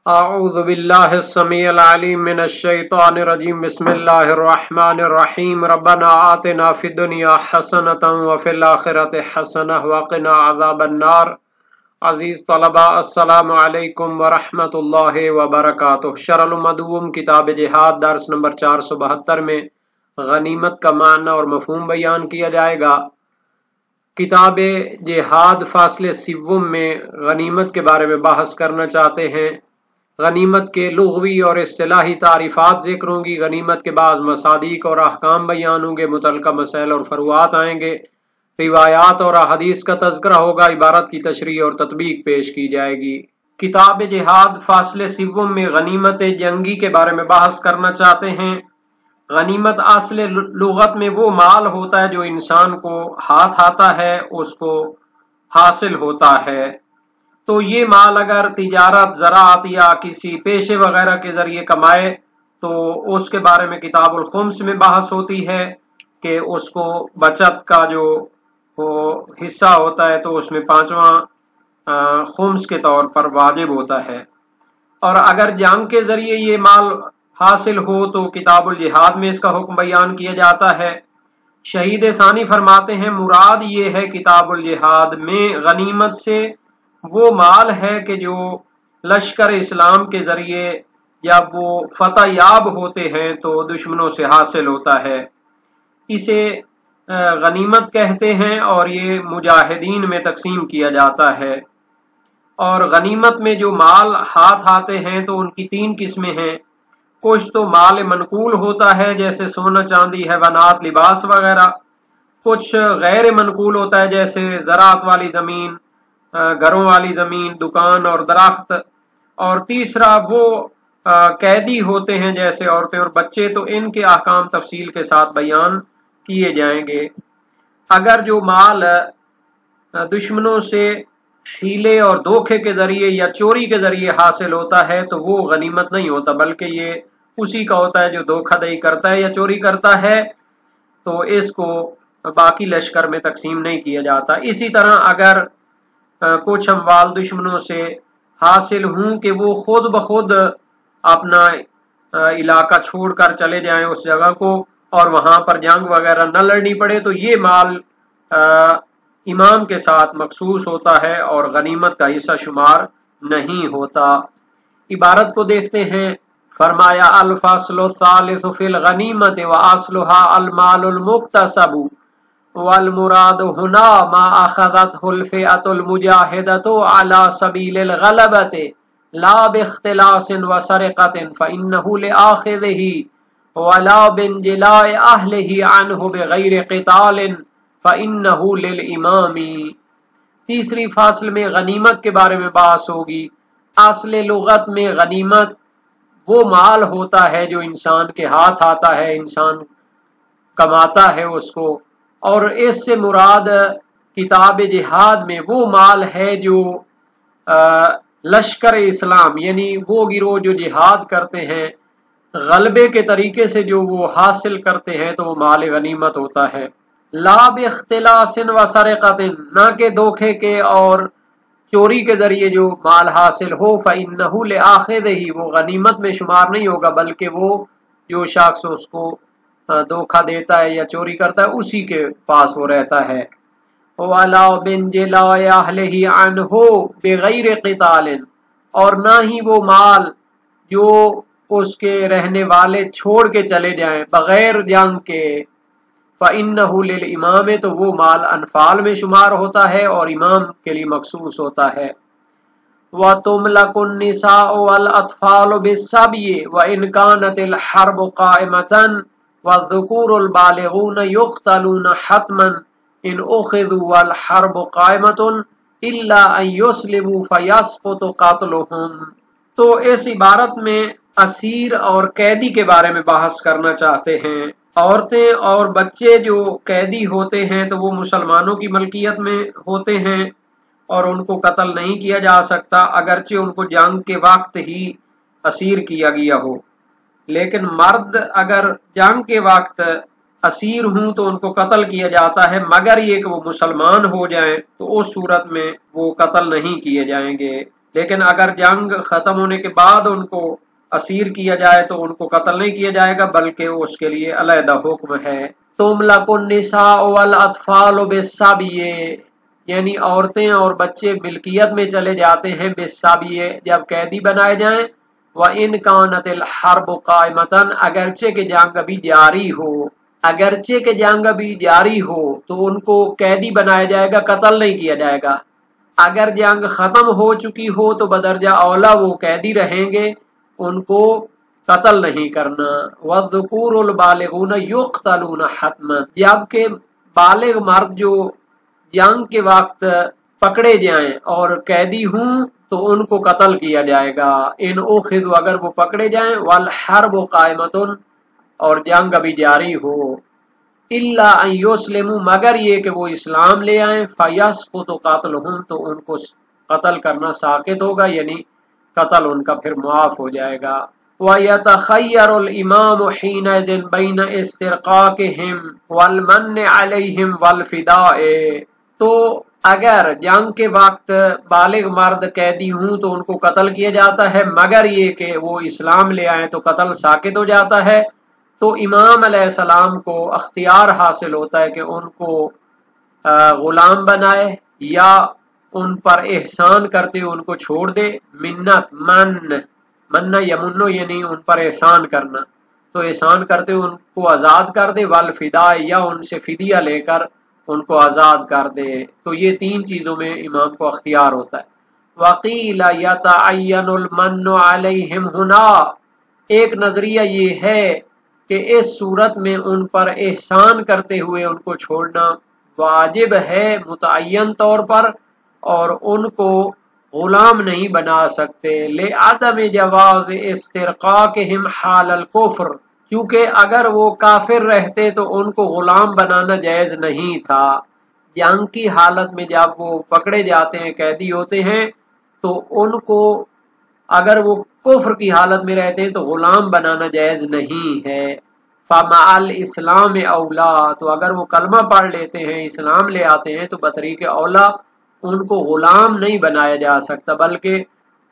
اعوذ باللہ السمیع العلیم من الشیطان الرجیم بسم اللہ الرحمن الرحیم ربنا آتنا فی الدنیا حسنۃ وفی الآخرۃ حسنۃ وقنا عذاب النار۔ عزیز طلباء السلام علیکم ورحمۃ اللہ وبرکاتہ۔ شرح المدوم کتاب جہاد درس نمبر 472 میں غنیمت کا معنی اور مفہوم بیان کیا جائے گا۔ کتاب جہاد فاصلے سوم میں غنیمت کے بارے میں بحث کرنا چاہتے ہیں۔ غنیمت کے لغوی اور اصطلاحی تعریفات ذکر ہوں گی۔ غنیمت کے بعد مصادیق اور احکام بیان ہوں گے، متعلقہ مسائل اور فروعات آئیں گے، روایات اور احادیث کا تذکرہ ہوگا، عبارت کی تشریح اور تطبیق پیش کی جائے گی۔ کتاب جہاد فاصلے سوم میں غنیمت جنگی کے بارے میں بحث کرنا چاہتے ہیں۔ غنیمت اصل لغت میں وہ مال ہوتا ہے جو انسان کو ہاتھ آتا ہے، اس کو حاصل ہوتا ہے۔ تو یہ مال اگر تجارت، زراعت یا کسی پیشے وغیرہ کے ذریعے کمائے تو اس کے بارے میں کتاب الخمس میں بحث ہوتی ہے کہ اس کو بچت کا جو حصہ ہوتا ہے تو اس میں 5واں خمس کے طور پر واجب ہوتا ہے۔ اور اگر جنگ کے ذریعے یہ مال حاصل ہو تو کتاب الجہاد میں اس کا حکم بیان کیا جاتا ہے۔ شہید ثانی فرماتے ہیں مراد یہ ہے کتاب الجہاد میں غنیمت سے وہ مال ہے کہ جو لشکر اسلام کے ذریعے جب وہ فتح یاب ہوتے ہیں تو دشمنوں سے حاصل ہوتا ہے، اسے غنیمت کہتے ہیں اور یہ مجاہدین میں تقسیم کیا جاتا ہے۔ اور غنیمت میں جو مال ہاتھ آتے ہیں تو ان کی 3 قسمیں ہیں۔ کچھ تو مال منقول ہوتا ہے جیسے سونا چاندی، حیوانات، لباس وغیرہ۔ کچھ غیر منقول ہوتا ہے جیسے زراعت والی زمین، گھروں والی زمین، دکان اور درخت۔ اور تیسرا وہ قیدی ہوتے ہیں جیسے عورتیں اور بچے، تو ان کے احکام تفصیل کے ساتھ بیان کیے جائیں گے۔ اگر جو مال دشمنوں سے حیلے اور دھوکے کے ذریعے یا چوری کے ذریعے حاصل ہوتا ہے تو وہ غنیمت نہیں ہوتا، بلکہ یہ اسی کا ہوتا ہے جو دھوکہ دہی کرتا ہے یا چوری کرتا ہے، تو اس کو باقی لشکر میں تقسیم نہیں کیا جاتا۔ اسی طرح اگر کچھ اموال دشمنوں سے حاصل ہوں کہ وہ خود بخود اپنا علاقہ چھوڑ کر چلے جائیں اس جگہ کو اور وہاں پر جنگ وغیرہ نہ لڑنی پڑے تو یہ مال امام کے ساتھ مخصوص ہوتا ہے اور غنیمت کا حصہ شمار نہیں ہوتا۔ عبارت کو دیکھتے ہیں۔ فرمایا الفصل الثالث فی الغنیمت واصلها المال المکتسب والمراد هنا ما اخذته الفئة المجاهدة على سبيل الغلبة لا باختلاس وسرقة فإنه لآخذه ولا بانجلاء أهله عنه بغير قتال فإنه للإمام۔ تیسری فصل میں غنیمت کے بارے میں بحث ہوگی۔ اصل لغت میں غنیمت وہ مال ہوتا ہے جو انسان کے ہاتھ آتا ہے، انسان کماتا ہے اس کو، اور اس سے مراد کتاب جہاد میں وہ مال ہے جو لشکر اسلام یعنی وہ گروہ جو جہاد کرتے ہیں غلبے کے طریقے سے جو وہ حاصل کرتے ہیں تو وہ مال غنیمت ہوتا ہے۔ لا باختلاس و سرقۃ، نہ کہ دھوکے کے اور چوری کے ذریعے جو مال حاصل ہو، فإنہ لآخذہ، وہ غنیمت میں شمار نہیں ہوگا بلکہ وہ جو شخص اس کو دھوکہ دیتا ہے یا چوری کرتا ہے اسی کے پاس وہ رہتا ہے۔ وَلَا بِانْجِلَاءِ أَهْلِهِ عَنْهُ بِغَيْرِ قِتَالٍ، اور نہ ہی وہ مال جو اس کے رہنے والے چھوڑ کے چلے جائیں بغیر جنگ کے، فَإِنَّهُ لِلْإِمَامِ، تو وہ مال انفال میں شمار ہوتا ہے اور امام کے لیے مخصوص ہوتا ہے۔ وَتُمْلَكُ النِّسَاءُ وَالْأَطْفَالُ بِالسَّبْيِ وَإِنْ كَانَتِ الْحَرْبُ قَائِمَةً وَالذُّكُورُ الْبَالِغُونَ يُقْتَلُونَ حَتْمًا إِنْ أُخِذُوا وَالْحَرْبُ قَائِمَةٌ إِلَّا أَنْ يُسْلِمُوا فَيَسْقُطُ قَتْلُهُمْ۔ تو اس عبارت میں اسیر اور قیدی کے بارے میں بحث کرنا چاہتے ہیں۔ عورتیں اور بچے جو قیدی ہوتے ہیں تو وہ مسلمانوں کی ملکیت میں ہوتے ہیں اور ان کو قتل نہیں کیا جا سکتا اگرچہ ان کو جنگ کے وقت ہی اسیر کیا گیا ہو، لیکن مرد اگر جنگ کے وقت اسیر ہوں تو ان کو قتل کیا جاتا ہے، مگر یہ کہ وہ مسلمان ہو جائیں تو اس صورت میں وہ قتل نہیں کیے جائیں گے۔ لیکن اگر جنگ ختم ہونے کے بعد ان کو اسیر کیا جائے تو ان کو قتل نہیں کیا جائے گا، بلکہ اس کے لیے علیحدہ حکم ہے۔ تملک النساء والاطفال بالسبی، یعنی عورتیں اور بچے ملکیت میں چلے جاتے ہیں بالسبی، جب قیدی بنائے جائیں، وَإِنْ كَانَتِ الْحَرْبُ قَائِمَةً، اگرچہ کہ جنگ ابھی جاری ہو، اگرچہ کہ جنگ ابھی جاری ہو تو ان کو قیدی بنایا جائے گا، قتل نہیں کیا جائے گا۔ اگر جنگ ختم ہو چکی ہو تو بدرجہ اولا وہ قیدی رہیں گے، ان کو قتل نہیں کرنا۔ وَالذُّكُورُ الْبَالِغُونَ يُقْتَلُونَ حَتْمًا، جبکہ بالغ مرد جو جنگ کے وقت پکڑے جائیں اور قیدی ہوں تو ان کو قتل کیا جائے گا۔ ان اخذوا، اگر وہ پکڑے جائیں، والحرب قائمۃ، اور جنگ ابھی جاری ہو، الا ان یسلموا، مگر یہ کہ وہ اسلام لے آئیں، فیسقط قتلہم، تو ان کو قتل کرنا ساقط ہوگا، یعنی قتل ان کا پھر معاف ہو جائے گا۔ وَيَتَخَيَّرُ الْإِمَامُ حِينَئِذٍ بَيْنَ اسْتِرْقَاقِهِمْ وَالْمَنِّ عَلَيْهِمْ وَالْفِدَاءِ، تو اگر جنگ کے وقت بالغ مرد قیدی ہوں تو ان کو قتل کیا جاتا ہے، مگر یہ کہ وہ اسلام لے آئیں تو قتل ساقط ہو جاتا ہے۔ تو امام علیہ السلام کو اختیار حاصل ہوتا ہے کہ ان کو غلام بنائے یا ان پر احسان کرتے ان کو چھوڑ دے، منت من یمنو، یعنی ان پر احسان کرنا، تو احسان کرتے ان کو آزاد کر دے، والفداء، یا ان سے فدیہ لے کر ان کو آزاد کر دے۔ تو یہ تین چیزوں میں امام کو اختیار ہوتا ہے۔ وقیل یتعین المن علیہم ہنا، ایک نظریہ یہ ہے کہ اس صورت میں ان پر احسان کرتے ہوئے ان کو چھوڑنا واجب ہے متعین طور پر، اور ان کو غلام نہیں بنا سکتے، لعدم جواز استرقاقہم حال الکفر، چونکہ اگر وہ کافر رہتے تو ان کو غلام بنانا جائز نہیں تھا۔ جنگ کی حالت میں جب وہ پکڑے جاتے ہیں، قیدی ہوتے ہیں، تو ان کو اگر وہ کفر کی حالت میں رہتے ہیں تو غلام بنانا جائز نہیں ہے۔ فَمَعَ الْإِسْلَامِ أَوْلَىٰ، تو اگر وہ کلمہ پڑھ لیتے ہیں، اسلام لے آتے ہیں، تو بطریق اولا ان کو غلام نہیں بنایا جا سکتا، بلکہ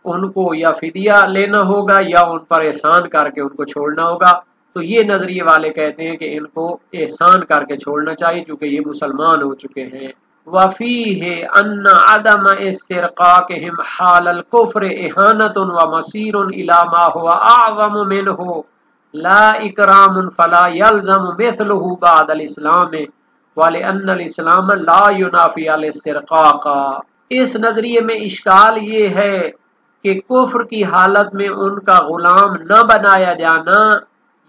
ان کو یا فدیہ لینا ہوگا یا ان پر احسان کر کے ان کو چھوڑنا ہوگا۔ تو یہ نظریے والے کہتے ہیں کہ ان کو احسان کر کے چھوڑنا چاہیے کیونکہ یہ مسلمان ہو چکے ہیں۔ وَفِيهِ أَنَّ عَدَمَ اسْتِرْقَاقِهِمْ حَالَ الْكُفْرِ إِهَانَةٌ وَمَصِيرٌ إِلَى مَا هُوَ أَعْظَمُ مِنْهُ لَا إِكْرَامٌ فَلَا يَلْزَمُ مِثْلُهُ بَعْدَ الْإِسْلَامِ وَلِأَنَّ الْإِسْلَامَ لَا يُنَافِي الْاِسْتِرْقَاقَ۔ اس نظریے میں اشکال یہ ہے کہ کفر کی حالت میں ان کا غلام نہ بنایا جانا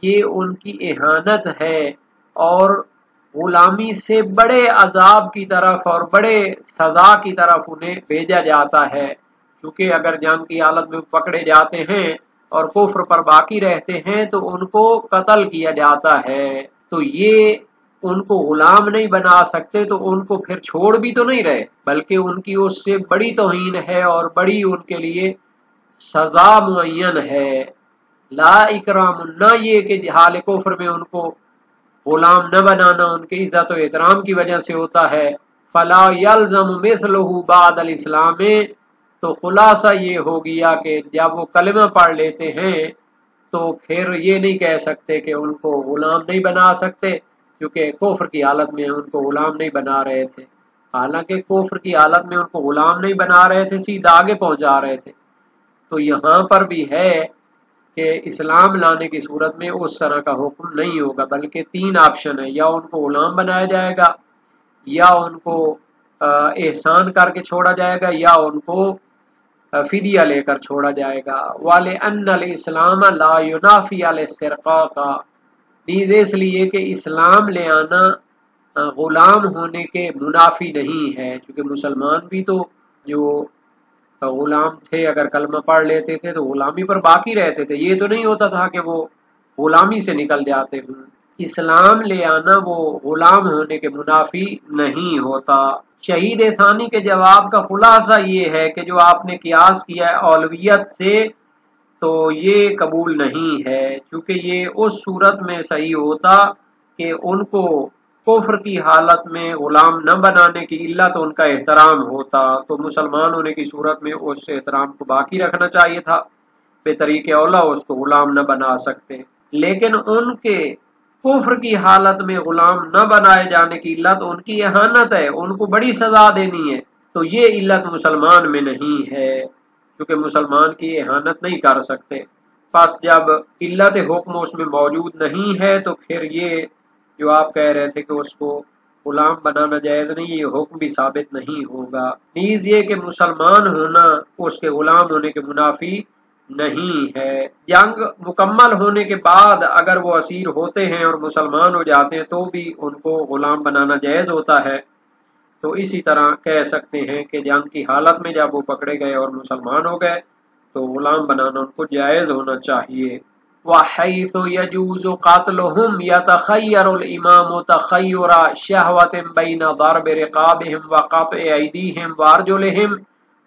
یہ ان کی اہانت ہے، اور غلامی سے بڑے عذاب کی طرف اور بڑے سزا کی طرف انہیں بھیجا جاتا ہے، کیونکہ اگر جنگ کی حالت میں پکڑے جاتے ہیں اور کفر پر باقی رہتے ہیں تو ان کو قتل کیا جاتا ہے۔ تو یہ ان کو غلام نہیں بنا سکتے، تو ان کو پھر چھوڑ بھی تو نہیں رہے، بلکہ ان کی اس سے بڑی توہین ہے اور بڑی ان کے لیے سزا معین ہے۔ لا اکرام، نہ یہ کہ حال کفر میں ان کو غلام نہ بنانا ان کی عزت و احترام کی وجہ سے ہوتا ہے۔ فلا یلزم مثلہ بعد الاسلام، تو خلاصہ یہ ہو گیا کہ جب وہ کلمہ پڑھ لیتے ہیں تو پھر یہ نہیں کہہ سکتے کہ ان کو غلام نہیں بنا سکتے، کیونکہ کفر کی حالت میں ان کو غلام نہیں بنا رہے تھے، حالانکہ کفر کی حالت میں ان کو غلام نہیں بنا رہے تھے، سیدھا آگے پہنچا رہے تھے۔ تو یہاں پر بھی ہے کہ اسلام لانے کی صورت میں اس طرح کا حکم نہیں ہوگا، بلکہ تین آپشن ہے، یا ان کو غلام بنایا جائے گا، یا ان کو احسان کر کے چھوڑا جائے گا، یا ان کو فدیہ لے کر چھوڑا جائے گا۔ وَلِأَنَّ الْإِسْلَامَ لَا يُنَافِي الْاِسْتِرْقَاقَ، نیز اس لیے کہ اسلام لے آنا غلام ہونے کے منافی نہیں ہے، کیونکہ مسلمان بھی تو جو غلام تھے اگر کلمہ پڑھ لیتے تھے تو غلامی پر باقی رہتے تھے، یہ تو نہیں ہوتا تھا کہ وہ غلامی سے نکل جاتے ہوں۔ اسلام لے آنا وہ غلام ہونے کے منافی نہیں ہوتا۔ شہید ثانی کے جواب کا خلاصہ یہ ہے کہ جو آپ نے قیاس کیا ہے اولویت سے، تو یہ قبول نہیں ہے، کیونکہ یہ اس صورت میں صحیح ہوتا کہ ان کو کفر کی حالت میں غلام نہ بنانے کی علت ان کا احترام ہوتا تو مسلمان ہونے کی صورت میں اس احترام کو باقی رکھنا چاہیے تھا، بے طریق اولا اس کو غلام نہ بنا سکتے۔ لیکن ان کے کفر کی حالت میں غلام نہ بنائے جانے کی علت ان کی اہانت ہے، ان کو بڑی سزا دینی ہے، تو یہ علت مسلمان میں نہیں ہے، کیونکہ مسلمان کی اہانت نہیں کر سکتے۔ پس جب علت حکم اس میں موجود نہیں ہے تو پھر یہ جو آپ کہہ رہے تھے کہ اس کو غلام بنانا جائز نہیں، یہ حکم بھی ثابت نہیں ہوگا۔ نیز یہ کہ مسلمان ہونا اس کے غلام ہونے کے منافی نہیں ہے۔ جنگ مکمل ہونے کے بعد اگر وہ اسیر ہوتے ہیں اور مسلمان ہو جاتے ہیں تو بھی ان کو غلام بنانا جائز ہوتا ہے۔ تو اسی طرح کہہ سکتے ہیں کہ جنگ کی حالت میں جب وہ پکڑے گئے اور مسلمان ہو گئے تو غلام بنانا ان کو جائز ہونا چاہیے۔ وحيث يجوز قتلهم يتخير الإمام تخير شهوة بين ضرب رقابهم وقطع أيديهم وأرجلهم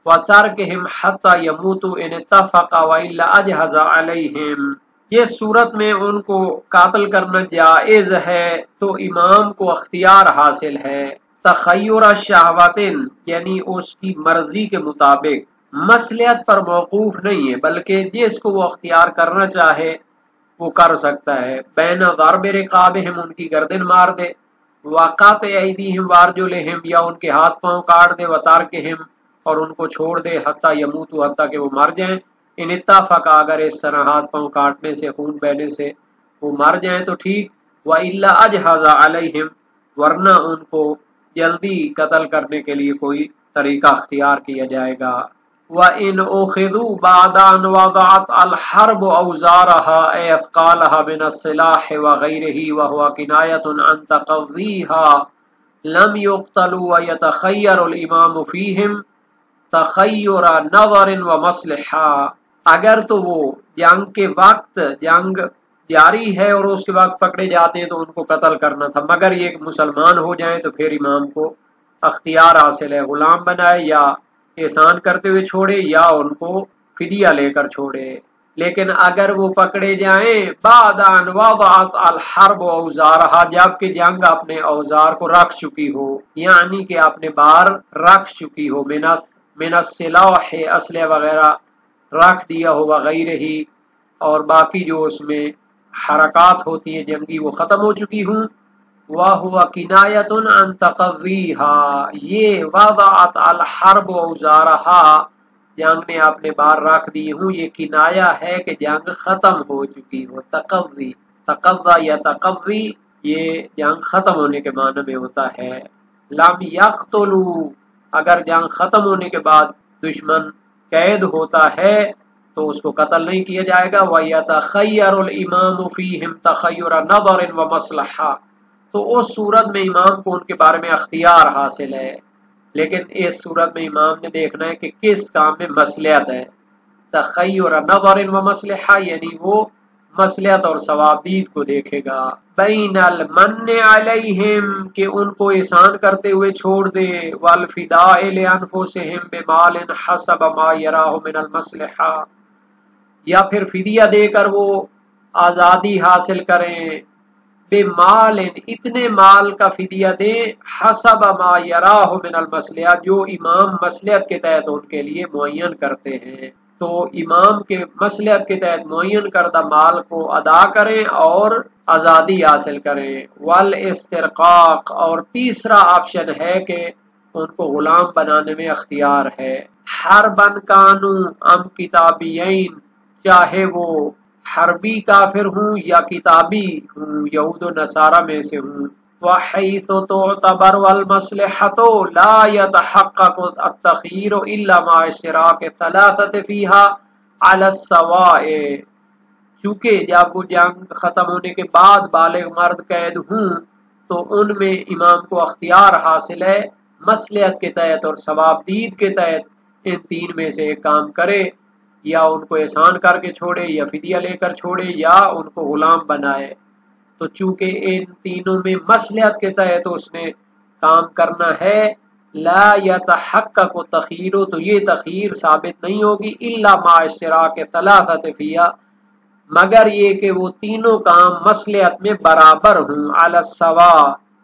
وتركهم حتى يموتوا إن اتفق وإلا أجهز عليهم۔ یہ صورت میں ان کو قاتل کرنا جائز ہے تو امام کو اختیار حاصل ہے، تخیر شہوت یعنی اس کی مرضی کے مطابق، مصلحت پر موقوف نہیں ہے بلکہ جس کو وہ اختیار کرنا چاہے وہ کر سکتا ہے۔ بین ضرب رقابہم ان کی گردن مار دے، وقطع ایدیہم وارجلہم یا ان کے ہاتھ پاؤں کاٹ دے، وترکہم اور ان کو چھوڑ دے، حتی یموتوا حتی کہ وہ مر جائیں۔ ان اتفق اگر اس طرح ہاتھ پاؤں کاٹنے سے، خون بہنے سے وہ مر جائیں تو ٹھیک، وَإِلَّا أَجْهَزَ عَلَيْهِمْ ورنہ ان کو جلدی قتل کرنے کے لیے کوئی طریقہ اختیار کیا جائے گا۔ وَإِنْ أُخِذُوا بَعْدَ أَنْ وَضَعَتْ الْحَرْبُ أَوْزَارَهَا أَيْ أَثْقَالَهَا مِنَ السِّلَاحِ وَغَيْرِهِ وَهُوَ كِنَايَةٌ عَنْ تَقَضِّيهَا لَمْ يُقْتَلُوا وَيَتَخَيَّرُ الْإِمَامُ فِيهِمْ تَخَيُّرَ نَظَرٍ وَمَصْلِحَةٍ۔ اگر تو وہ جنگ کے وقت جنگ جاری ہے اور اس کے وقت پکڑے جاتے ہیں تو ان کو قتل کرنا تھا، مگر یہ کہ مسلمان ہو جائیں تو پھر امام کو اختیار حاصل ہے، غلام بنائے یا احسان کرتے ہوئے چھوڑے یا ان کو فدیہ لے کر چھوڑے۔ لیکن اگر وہ پکڑے جائیں بعد ان وضعت الحرب اوزارہا جبکہ جنگ اپنے اوزار کو رکھ چکی ہو، یعنی کہ اپنے بار رکھ چکی ہو، من السلاح اسلحہ وغیرہ رکھ دیا ہو، وغیرہ ہی اور باقی جو اس میں حرکات ہوتی ہیں جنگی وہ ختم ہو چکی ہوں۔ وَهُوَ كِنَايَةٌ عَنْ تَقَضِّيهَا یہ وضعت الحرب اوزارہا جنگ نے اپنے بار رکھ دی ہوں، یہ کنایا ہے کہ جنگ ختم ہو چکی ہو۔ تقضی تقضا یا تقضی یہ جنگ ختم ہونے کے معنی میں ہوتا ہے۔ لم یقتلوا اگر جنگ ختم ہونے کے بعد دشمن قید ہوتا ہے تو اس کو قتل نہیں کیا جائے گا۔ وَيَتَخَيَّرُ الْإِمَامُ فِيهِمْ تَخَيُّرَ نَظَرٍ وَمَصْلَحَةٍ تو اس صورت میں امام کو ان کے بارے میں اختیار حاصل ہے، لیکن اس صورت میں امام نے دیکھنا ہے کہ کس کام میں مصلحت ہے۔ تخیر نظر و مصلحہ یعنی وہ مصلحت اور ثوابدید کو دیکھے گا۔ بین المن علیہم کہ ان کو احسان کرتے ہوئے چھوڑ دے، والفداء لانفسہم بمال حسب ما یراہ من المصلحہ یا پھر فدیہ دے کر وہ آزادی حاصل کریں، بمال اتنے مال کا فدیہ دیں، حسب ما یراہ من المصلحہ جو امام مصلحت کے تحت ان کے لیے معین کرتے ہیں، تو امام کے مصلحت کے تحت معین کردہ مال کو ادا کریں اور آزادی حاصل کریں۔ والاسترقاق اور تیسرا آپشن ہے کہ ان کو غلام بنانے میں اختیار ہے۔ حربن کانو ام کتابیین چاہے وہ حربی کافر ہوں یا کتابی ہوں، یہود و نصارہ میں سے ہوں۔ وحیث تعتبر والمصلحة لا يتحقق التخییر الا مع اشتراک ثلاثة فیها على السواء چونکہ جب وہ جنگ ختم ہونے کے بعد بالغ مرد قید ہوں تو ان میں امام کو اختیار حاصل ہے مصلحت کے تحت اور ثوابدید کے تحت ان تین میں سے ایک کام کرے، یا ان کو احسان کر کے چھوڑے یا فدیہ لے کر چھوڑے یا ان کو غلام بنائے۔ تو چونکہ ان تینوں میں مصلحت کے تحت اس نے کام کرنا ہے، لا یتحقق تخیر تو یہ تخیر ثابت نہیں ہوگی الا مع اشتراک ثلاثۃ فیہا مگر یہ کہ وہ تینوں کام مصلحت میں برابر ہوں، علی السواء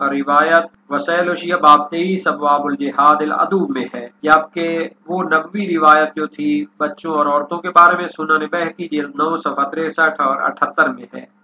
اور روایت وسائل وشیہ باب 23 ابواب الجہاد العدو میں ہے، جبکہ وہ نبوی روایت جو تھی بچوں اور عورتوں کے بارے میں سنن بہقی جلد 9 صفحہ 63 اور 78 میں ہے۔